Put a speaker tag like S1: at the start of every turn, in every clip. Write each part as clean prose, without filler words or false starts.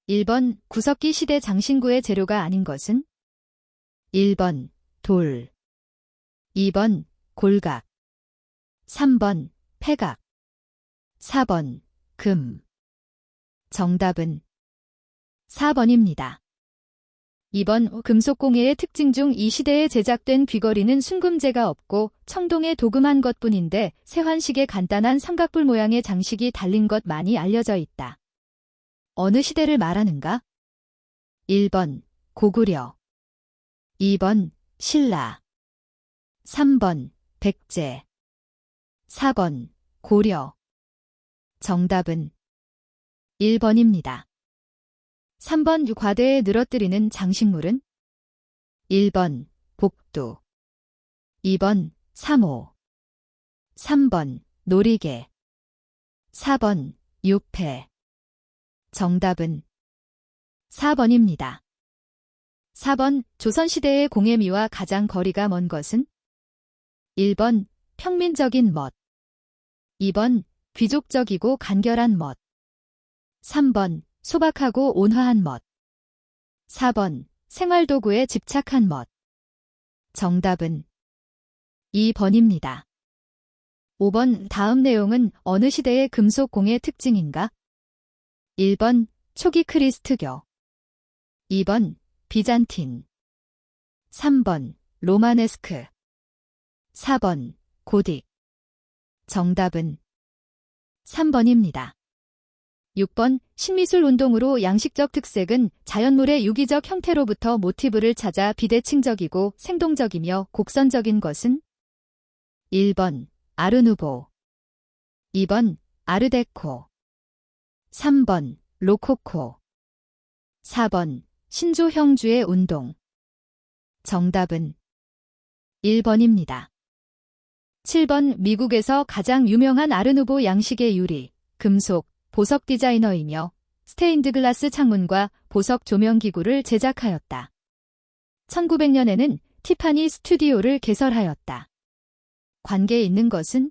S1: 1번 구석기 시대 장신구의 재료가 아닌 것은? 1번 돌, 2번 골각, 3번 패각, 4번 금. 정답은 4번입니다. 2번 금속공예의 특징 중 이 시대에 제작된 귀걸이는 순금재가 없고 청동에 도금한 것뿐인데 세환식의 간단한 삼각뿔 모양의 장식이 달린 것 많이 알려져 있다. 어느 시대를 말하는가? 1번 고구려, 2번 신라, 3번 백제, 4번 고려. 정답은 1번입니다. 3번 과대에 늘어뜨리는 장식물은? 1번 복두, 2번 사모, 3번 놀이개, 4번 유패. 정답은 4번입니다. 4번 조선시대의 공예미와 가장 거리가 먼 것은? 1번 평민적인 멋, 2번 귀족적이고 간결한 멋, 3번 소박하고 온화한 멋, 4번 생활도구에 집착한 멋. 정답은 2번입니다. 5번 다음 내용은 어느 시대의 금속 공예 특징인가? 1번 초기 크리스트교, 2번 비잔틴, 3번 로마네스크, 4번 고딕. 정답은 3번입니다. 6번 신미술 운동으로 양식적 특색은 자연물의 유기적 형태로부터 모티브를 찾아 비대칭적이고 생동적이며 곡선적인 것은? 1번 아르누보, 2번 아르데코, 3번 로코코, 4번 신조형주의 운동. 정답은 1번입니다. 7번 미국에서 가장 유명한 아르누보 양식의 유리, 금속, 보석 디자이너이며 스테인드 글라스 창문과 보석 조명 기구를 제작하였다. 1900년에는 티파니 스튜디오를 개설하였다. 관계에 있는 것은?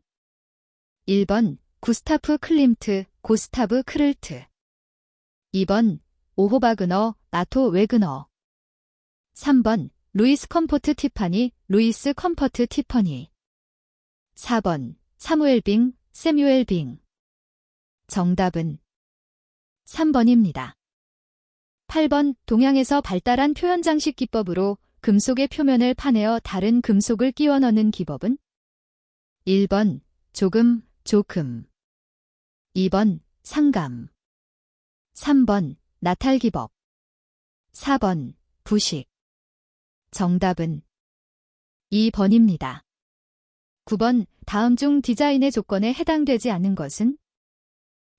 S1: 1번 구스타프 클림트, 고스타브 크를트, 2번 오호바그너, 아토 웨그너, 3번 루이스 컴포트 티파니, 루이스 컴퍼트 티퍼니, 4번 사무엘 빙, 세뮤엘 빙. 정답은 3번입니다. 8번 동양에서 발달한 표현 장식 기법으로 금속의 표면을 파내어 다른 금속을 끼워 넣는 기법은? 1번 조금, 조금, 2번 상감, 3번 나탈기법, 4번 부식. 정답은 2번입니다. 9번 다음 중 디자인의 조건에 해당되지 않는 것은?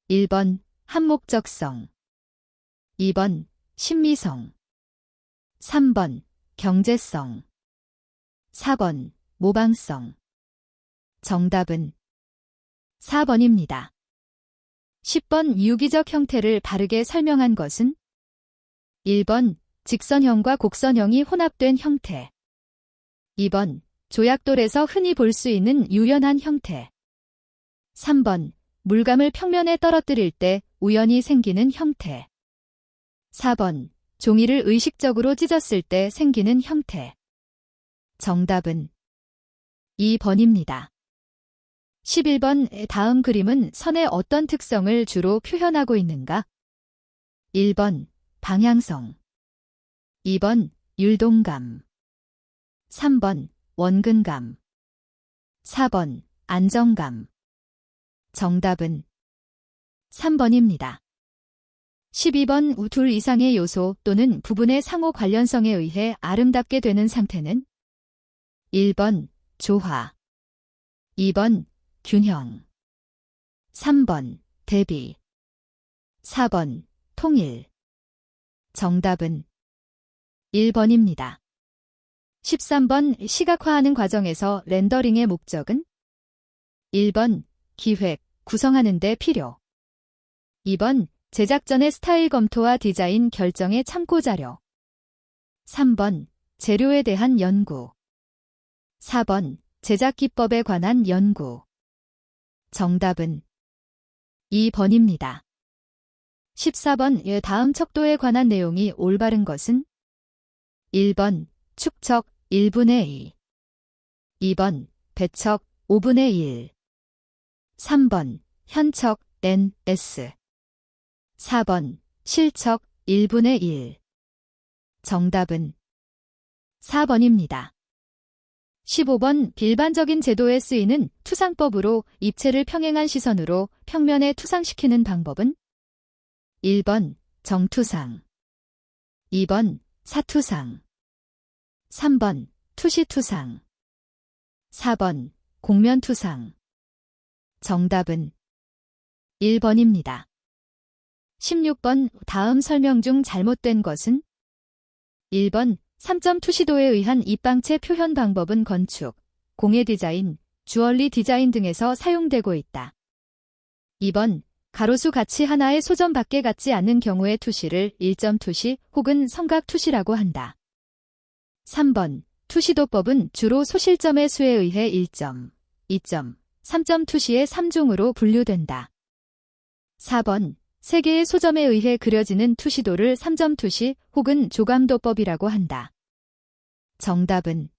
S1: 1번 한목적성, 2번 신미성, 3번 경제성, 4번 모방성. 정답은 4번입니다. 10번 유기적 형태를 바르게 설명한 것은? 1번 직선형과 곡선형이 혼합된 형태, 2번 조약돌에서 흔히 볼 수 있는 유연한 형태, 3번 물감을 평면에 떨어뜨릴 때 우연히 생기는 형태, 4번 종이를 의식적으로 찢었을 때 생기는 형태. 정답은 2번입니다. 11번 다음 그림은 선의 어떤 특성을 주로 표현하고 있는가? 1번 방향성, 2번 율동감, 3번 원근감, 4번 안정감. 정답은 3번입니다. 12번 둘 이상의 요소 또는 부분의 상호 관련성에 의해 아름답게 되는 상태는? 1번 조화, 2번 균형, 3번 대비, 4번 통일. 정답은 1번입니다. 13번 시각화하는 과정에서 렌더링의 목적은? 1번 기획, 구성하는 데 필요, 2번 제작 전의 스타일 검토와 디자인 결정의 참고자료, 3번 재료에 대한 연구, 4번 제작 기법에 관한 연구. 정답은 2번입니다. 14번 다음 척도에 관한 내용이 올바른 것은 1번 축척 1분의 2, 2번 배척 5분의 1, 3번 현척 ns, 4번 실척 1분의 1. 정답은 4번입니다. 15번 일반적인 제도에 쓰이는 투상법으로 입체를 평행한 시선으로 평면에 투상시키는 방법은 1번 정투상, 2번 사투상, 3번 투시투상, 4번 공면투상. 정답은 1번입니다. 16번 다음 설명 중 잘못된 것은 1번 3점 투시도에 의한 입방체 표현 방법은 건축, 공예 디자인, 주얼리 디자인 등에서 사용되고 있다. 2번 가로수 가치 하나의 소점밖에 같지 않는 경우의 투시를 1점 투시 혹은 성각 투시라고 한다. 3번 투시도법은 주로 소실점의 수에 의해 1점, 2점, 3점 투시의 3종으로 분류된다. 4번 세 개의 소점에 의해 그려지는 투시도를 3점 투시 혹은 조감도법이라고 한다. 정답은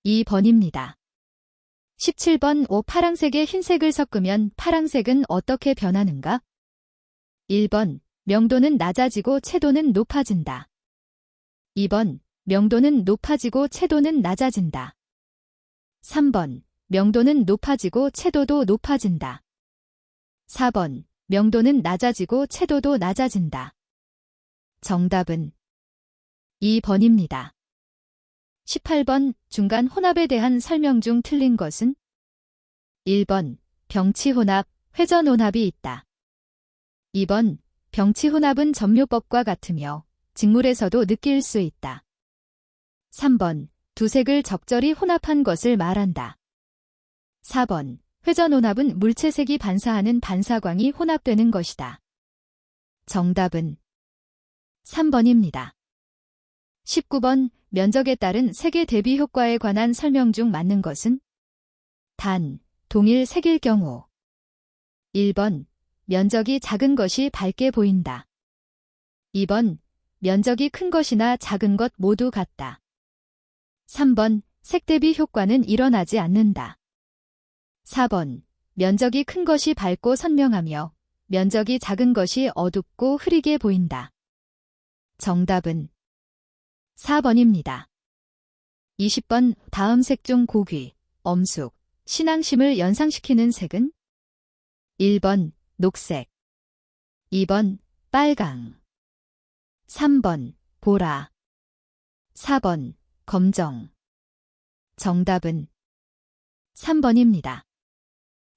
S1: 2번입니다. 17번 파랑색에 흰색을 섞으면 파랑색은 어떻게 변하는가? 1번 명도는 낮아지고 채도는 높아진다. 2번 명도는 높아지고 채도는 낮아진다. 3번 명도는 높아지고 채도도 높아진다. 4번 명도는 낮아지고 채도도 낮아진다. 정답은 2번입니다. 18번 중간 혼합에 대한 설명 중 틀린 것은 1번 병치혼합, 회전혼합이 있다. 2번 병치혼합은 점묘법과 같으며 직물에서도 느낄 수 있다. 3번 두 색을 적절히 혼합한 것을 말한다. 4번 회전혼합은 물체색이 반사하는 반사광이 혼합되는 것이다. 정답은 3번입니다. 19번 면적에 따른 색의 대비 효과에 관한 설명 중 맞는 것은 단, 동일 색일 경우 1번 면적이 작은 것이 밝게 보인다. 2번 면적이 큰 것이나 작은 것 모두 같다. 3번 색 대비 효과는 일어나지 않는다. 4번 면적이 큰 것이 밝고 선명하며 면적이 작은 것이 어둡고 흐리게 보인다. 정답은 4번입니다. 20번 다음 색 중 고귀, 엄숙, 신앙심을 연상시키는 색은 1번 녹색, 2번 빨강, 3번 보라, 4번 검정. 정답은 3번입니다.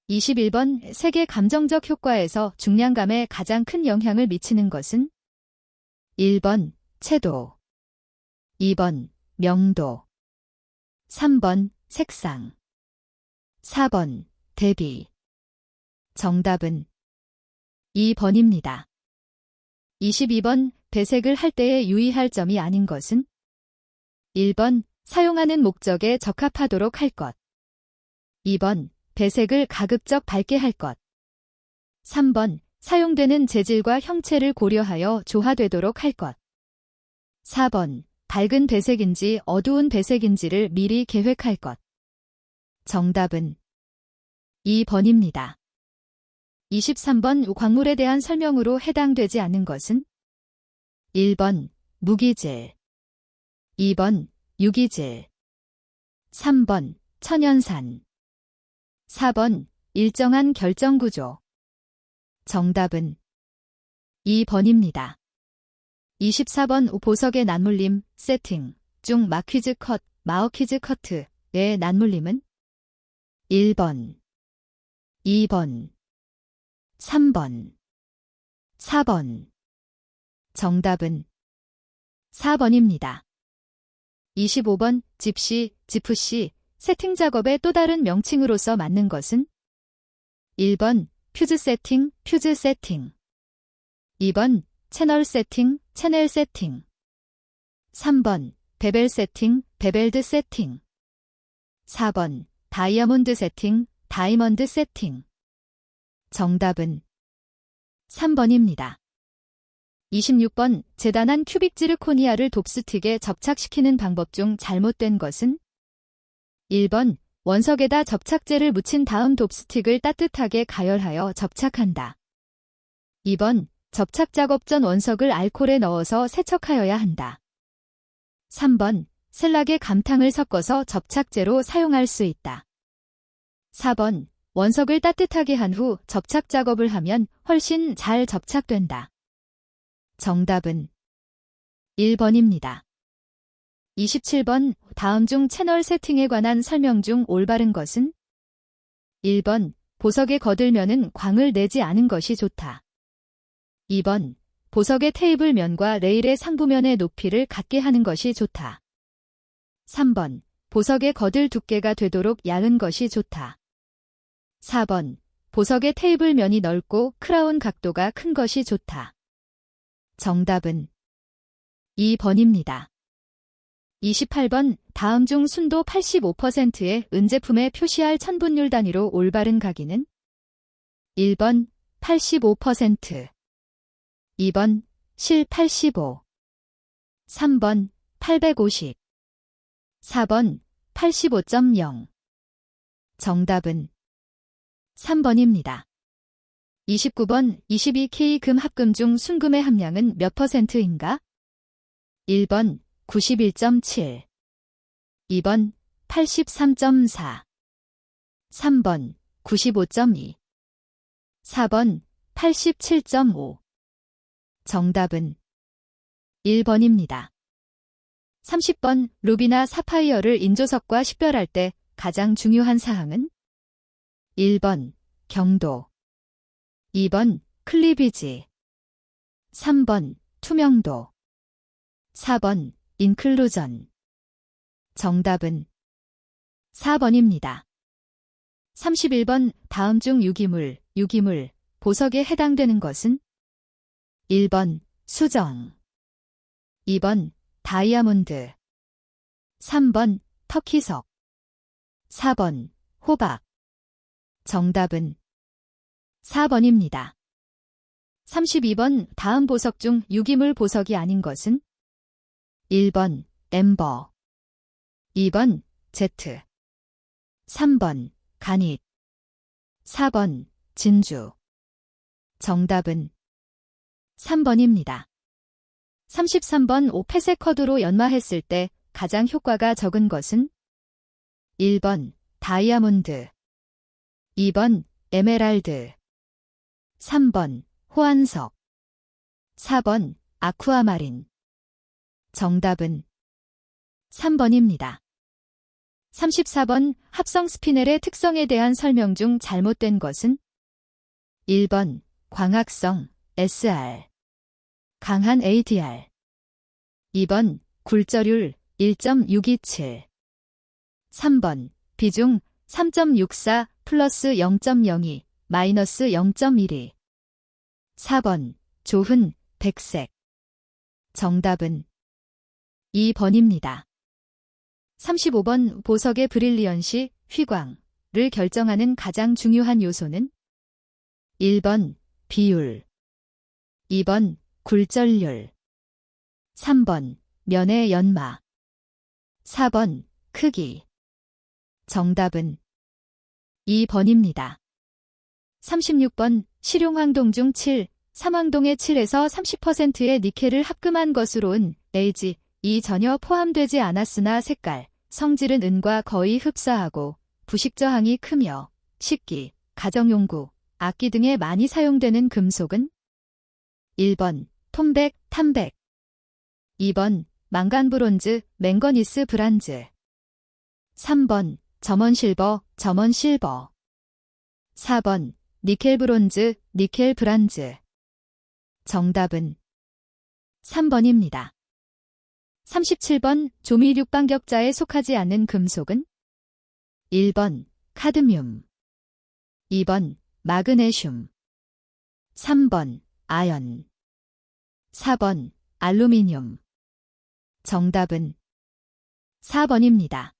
S1: 21번 색의 감정적 효과에서 중량감에 가장 큰 영향을 미치는 것은 1번 채도, 2번 명도, 3번 색상, 4번 대비. 정답은 2번입니다. 22번 배색을 할 때에 유의할 점이 아닌 것은 1번 사용하는 목적에 적합하도록 할 것, 2번 배색을 가급적 밝게 할 것, 3번 사용되는 재질과 형체를 고려하여 조화되도록 할 것, 4번 밝은 배색인지 어두운 배색인지를 미리 계획할 것. 정답은 2번입니다. 23번 광물에 대한 설명으로 해당되지 않는 것은 1번 무기질, 2번 유기질, 3번 천연산, 4번 일정한 결정구조. 정답은 2번입니다. 24번 보석의 난물림, 세팅 중 마퀴즈 컷, 마어퀴즈 커트의 난물림은 1번, 2번, 3번, 4번. 정답은 4번입니다. 25번 집시, 지프시, 세팅 작업의 또 다른 명칭으로서 맞는 것은 1번 퓨즈 세팅, 퓨즈 세팅, 2번 채널 세팅, 채널 세팅, 3번 베벨 세팅, 베벨드 세팅, 4번 다이아몬드 세팅, 다이먼드 세팅. 정답은 3번입니다. 26번 재단한 큐빅 지르코니아를 돛스틱에 접착시키는 방법 중 잘못된 것은? 1번 원석에다 접착제를 묻힌 다음 돛스틱을 따뜻하게 가열하여 접착한다. 2번 접착 작업 전 원석을 알코올에 넣어서 세척하여야 한다. 3번 셀락에 감탕을 섞어서 접착제로 사용할 수 있다. 4번 원석을 따뜻하게 한 후 접착 작업을 하면 훨씬 잘 접착된다. 정답은 1번입니다. 27번 다음 중 채널 세팅에 관한 설명 중 올바른 것은? 1번 보석에 거들면은 광을 내지 않은 것이 좋다. 2번 보석의 테이블 면과 레일의 상부면의 높이를 같게 하는 것이 좋다. 3번 보석의 거들 두께가 되도록 얇은 것이 좋다. 4번 보석의 테이블 면이 넓고 크라운 각도가 큰 것이 좋다. 정답은 2번입니다. 28번 다음 중 순도 85%의 은제품에 표시할 천분율 단위로 올바른 각인은? 1번 85%, 2번 실 85, 3번 850, 4번 85.0. 정답은 3번입니다. 29번 22K 금 합금 중 순금의 함량은 몇 %인가? 1번 91.7, 2번 83.4, 3번 95.2, 4번 87.5. 정답은 1번입니다. 30번 루비나 사파이어를 인조석과 식별할 때 가장 중요한 사항은? 1번 경도, 2번 클리비지, 3번 투명도, 4번 인클루전. 정답은 4번입니다. 31번 다음 중 유기물, 보석에 해당되는 것은? 1번 수정, 2번 다이아몬드, 3번 터키석, 4번 호박. 정답은 4번입니다. 32번 다음 보석 중 유기물 보석이 아닌 것은? 1번 엠버, 2번 제트, 3번 가닛, 4번 진주. 정답은 3번입니다. 33번 회색 커드로 연마했을 때 가장 효과가 적은 것은? 1번 다이아몬드, 2번 에메랄드, 3번 호안석, 4번 아쿠아마린. 정답은 3번입니다. 34번 합성 스피넬의 특성에 대한 설명 중 잘못된 것은? 1번 광학성 SR, 강한 ADR, 2번 굴절율 1.627, 3번 비중 3.64 플러스 0.02 마이너스 0.12, 4번 조흔 백색. 정답은 2번입니다. 35번 보석의 브릴리언시, 휘광을 결정하는 가장 중요한 요소는? 1번 비율, 2번 굴절률, 3번 면의 연마, 4번 크기. 정답은 2번입니다. 36번 실용황동 중 7, 삼황동의 7에서 30%의 니켈을 합금한 것으로 은, 에이지, 이 전혀 포함되지 않았으나 색깔, 성질은 은과 거의 흡사하고 부식 저항이 크며 식기, 가정용구, 악기 등에 많이 사용되는 금속은? 1번 톰백, 탄백, 2번 망간브론즈, 맹거니스 브란즈, 3번 점원실버, 점원실버, 4번 니켈브론즈, 니켈 브란즈. 정답은 3번입니다. 37번 조미 육방격자에 속하지 않는 금속은? 1번 카드뮴, 2번 마그네슘, 3번 아연, 4번 알루미늄. 정답은 4번입니다.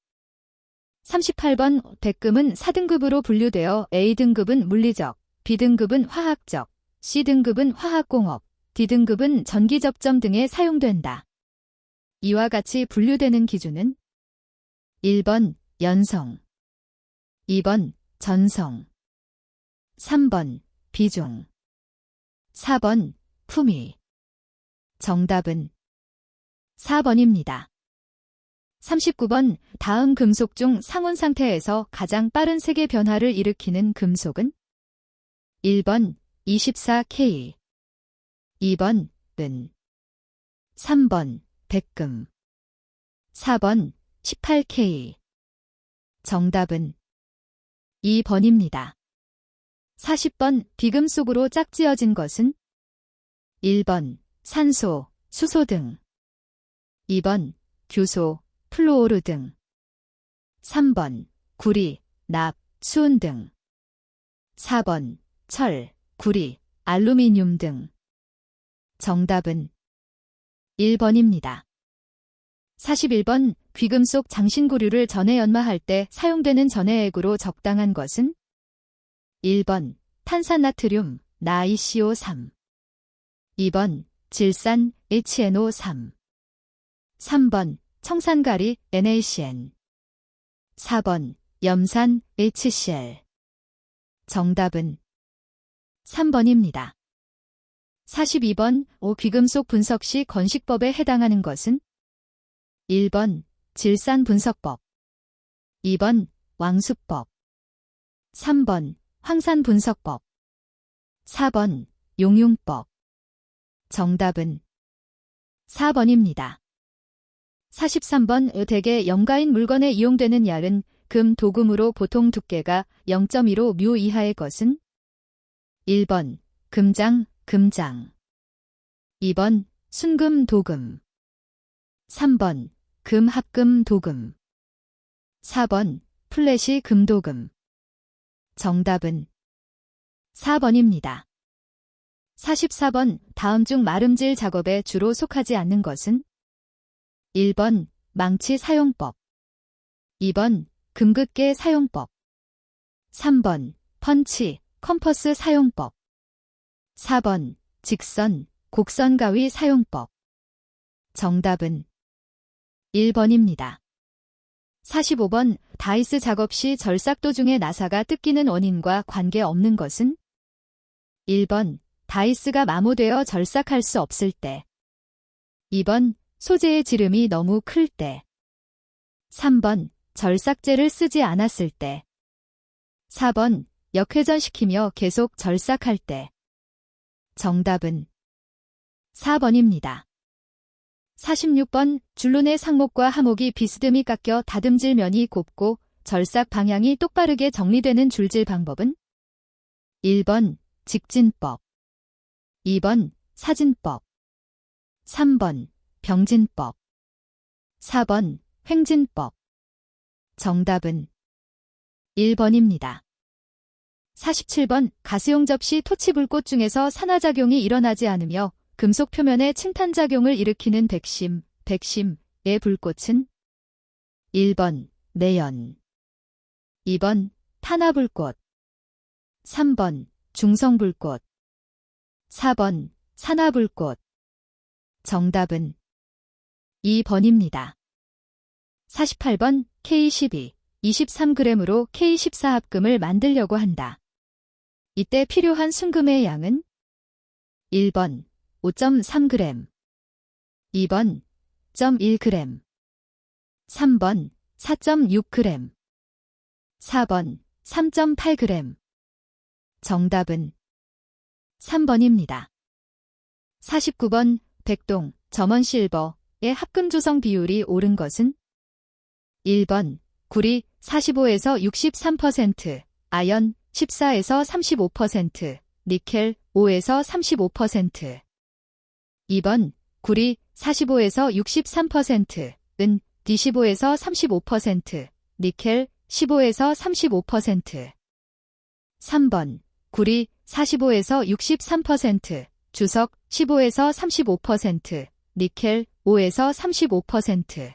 S1: 38번 백금은 4등급으로 분류되어 A등급은 물리적, B등급은 화학적, C등급은 화학공업, D등급은 전기 접점 등에 사용된다. 이와 같이 분류되는 기준은 1번 연성, 2번 전성, 3번 비중, 4번 품위. 정답은 4번입니다. 39번 다음 금속 중 상온 상태에서 가장 빠른 색의 변화를 일으키는 금속은 1번 24K, 2번 은, 3번 백금, 4번 18K. 정답은 2번입니다. 40번 비금 속으로 짝지어진 것은 1번 산소, 수소 등, 2번 규소, 플루오르 등, 3번 구리, 납, 수은 등, 4번 철, 구리, 알루미늄 등. 정답은 1번입니다. 41번 귀금속 장신구류를 전해 연마할 때 사용되는 전해액으로 적당한 것은 1번 탄산나트륨, 나이CO3, 2번 질산, HNO3, 3번 청산가리, NaCN, 4번 염산, HCl. 정답은 3번입니다. 42번 귀금속 분석 시 건식법에 해당하는 것은 1번 질산 분석법, 2번 왕수법, 3번 황산 분석법, 4번 용융법. 정답은 4번입니다. 43번 대개 염가인 물건에 이용되는 얄은 금, 도금으로 보통 두께가 0.15µ 이하의 것은 1번 금장, 금장, 2번 순금, 도금, 3번 금, 합금, 도금, 4번 플래시, 금도금. 정답은 4번입니다. 44번 다음 중 마름질 작업에 주로 속하지 않는 것은 1번 망치 사용법, 2번 금극계 사용법, 3번 펀치, 컴퍼스 사용법, 4번 직선, 곡선 가위 사용법. 정답은 1번입니다. 45번 다이스 작업 시 절삭 도중에 나사가 뜯기는 원인과 관계없는 것은 1번 다이스가 마모되어 절삭할 수 없을 때, 2번 소재의 지름이 너무 클 때, 3번 절삭제를 쓰지 않았을 때, 4번 역회전시키며 계속 절삭할 때. 정답은 4번입니다. 46번 줄눈의 상목과 하목이 비스듬히 깎여 다듬질 면이 곱고 절삭 방향이 똑바르게 정리되는 줄질 방법은 1번 직진법, 2번 사진법, 3번 병진법, 4번 횡진법. 정답은 1번입니다. 47번 가스용 접시 토치불꽃 중에서 산화작용이 일어나지 않으며 금속 표면에 침탄작용을 일으키는 백심, 백심의 불꽃은 1번 내연, 2번 탄화불꽃, 3번 중성불꽃, 4번 산화불꽃. 정답은 2번입니다. 48번 K12, 23g으로 K14 합금을 만들려고 한다. 이때 필요한 순금의 양은 1번 5.3g, 2번 0.1g, 3번 4.6g, 4번 3.8g. 정답은 3번입니다. 49번 백동, 점원실버의 합금 조성 비율이 옳은 것은 1번 구리 45에서 63%, 아연 14에서 35%, 니켈 5에서 35%. 2번 구리 45에서 63%, 은 D15에서 35%, 니켈 15에서 35%. 3번 구리 45에서 63%, 주석 15에서 35%, 니켈 5에서 35%.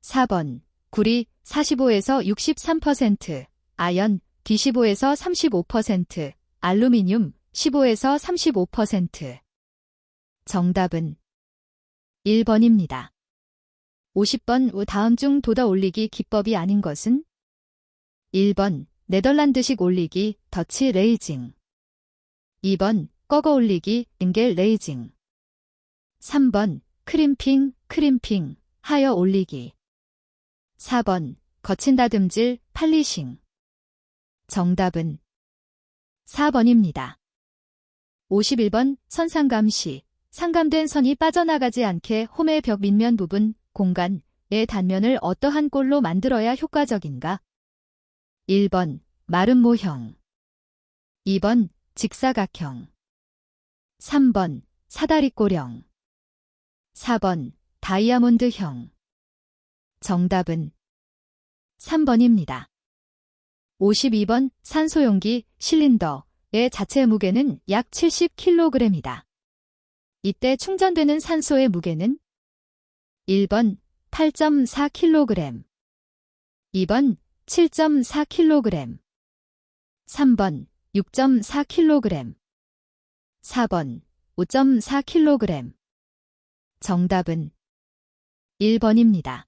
S1: 4번 구리 45에서 63%, 아연 D15에서 35%, 알루미늄 15에서 35%. 정답은 1번입니다. 50번 다음 중 돋아 올리기 기법이 아닌 것은? 1번 네덜란드식 올리기 더치 레이징, 2번 꺾어 올리기 잉겔 레이징, 3번 크림핑 하여 올리기, 4번 거친 다듬질 팔리싱. 정답은 4번입니다. 51번 선상감시, 상감된 선이 빠져나가지 않게 홈의 벽 밑면 부분, 공간의 단면을 어떠한 꼴로 만들어야 효과적인가? 1번 마름 모형, 2번 직사각형, 3번 사다리꼴형, 4번 다이아몬드형. 정답은 3번입니다. 52번 산소용기 실린더의 자체 무게는 약 70kg이다. 이때 충전되는 산소의 무게는? 1번 8.4kg, 2번 7.4kg, 3번 6.4kg, 4번 5.4kg. 정답은 1번입니다.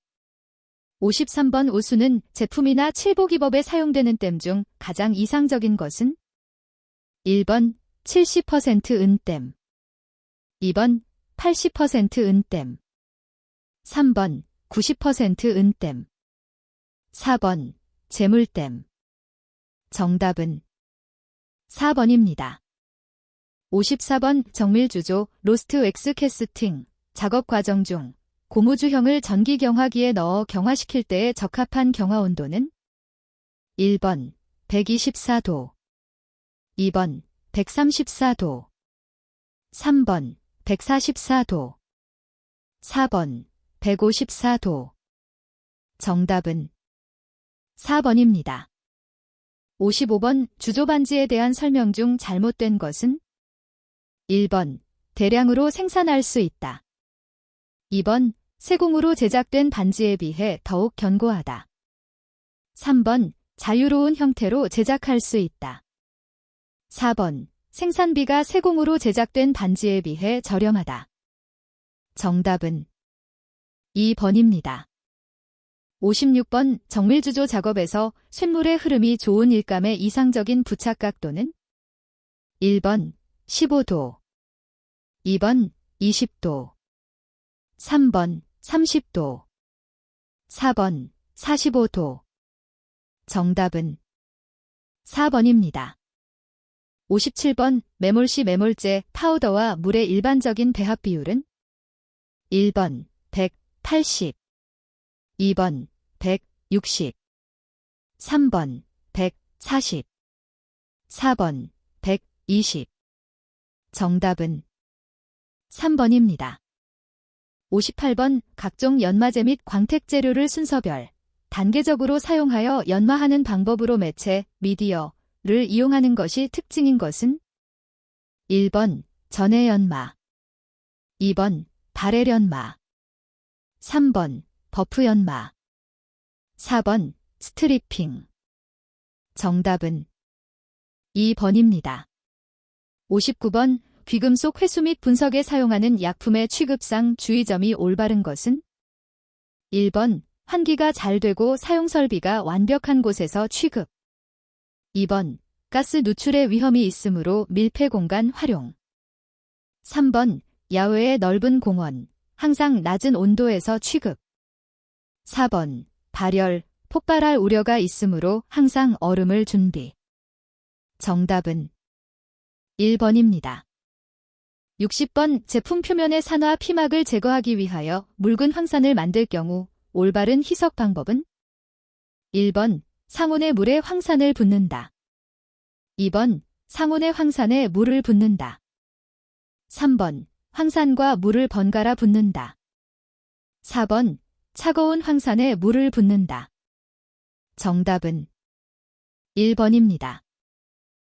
S1: 53번 우수는 제품이나 칠보기법에 사용되는 댐 중 가장 이상적인 것은? 1번 70% 은댐, 2번 80% 은댐, 3번 90% 은댐, 4번 재물댐. 정답은 4번입니다. 54번 정밀주조 로스트 웩스 캐스팅 작업 과정 중 고무주형을 전기 경화기에 넣어 경화시킬 때에 적합한 경화 온도는? 1번 124도, 2번 134도, 3번 144도, 4번 154도. 정답은 4번입니다. 55번 주조반지에 대한 설명 중 잘못된 것은? 1번 대량으로 생산할 수 있다, 2번 세공으로 제작된 반지에 비해 더욱 견고하다, 3번 자유로운 형태로 제작할 수 있다, 4번 생산비가 세공으로 제작된 반지에 비해 저렴하다. 정답은 2번입니다. 56번 정밀주조 작업에서 쇳물의 흐름이 좋은 일감의 이상적인 부착 각도는? 1번 15도, 2번 20도, 3번 30도, 4번 45도. 정답은 4번입니다. 57번 매몰시 매몰제 파우더와 물의 일반적인 배합 비율은? 1번 180, 2번 160, 3번 140, 4번 120. 정답은 3번입니다. 58번 각종 연마제 및 광택 재료를 순서별, 단계적으로 사용하여 연마하는 방법으로 매체, 미디어를 이용하는 것이 특징인 것은? 1번 전해 연마, 2번 바렐 연마, 3번 버프 연마, 4번 스트리핑. 정답은 2번입니다. 59번 귀금속 회수 및 분석에 사용하는 약품의 취급상 주의점이 올바른 것은? 1번 환기가 잘 되고 사용 설비가 완벽한 곳에서 취급, 2번 가스 누출의 위험이 있으므로 밀폐 공간 활용, 3번 야외의 넓은 공원, 항상 낮은 온도에서 취급, 4번 발열, 폭발할 우려가 있으므로 항상 얼음을 준비. 정답은 1번입니다. 60번 제품 표면의 산화 피막을 제거하기 위하여 묽은 황산을 만들 경우 올바른 희석 방법은? 1번 상온의 물에 황산을 붓는다, 2번 상온의 황산에 물을 붓는다, 3번 황산과 물을 번갈아 붓는다, 4번 차가운 황산에 물을 붓는다. 정답은 1번입니다.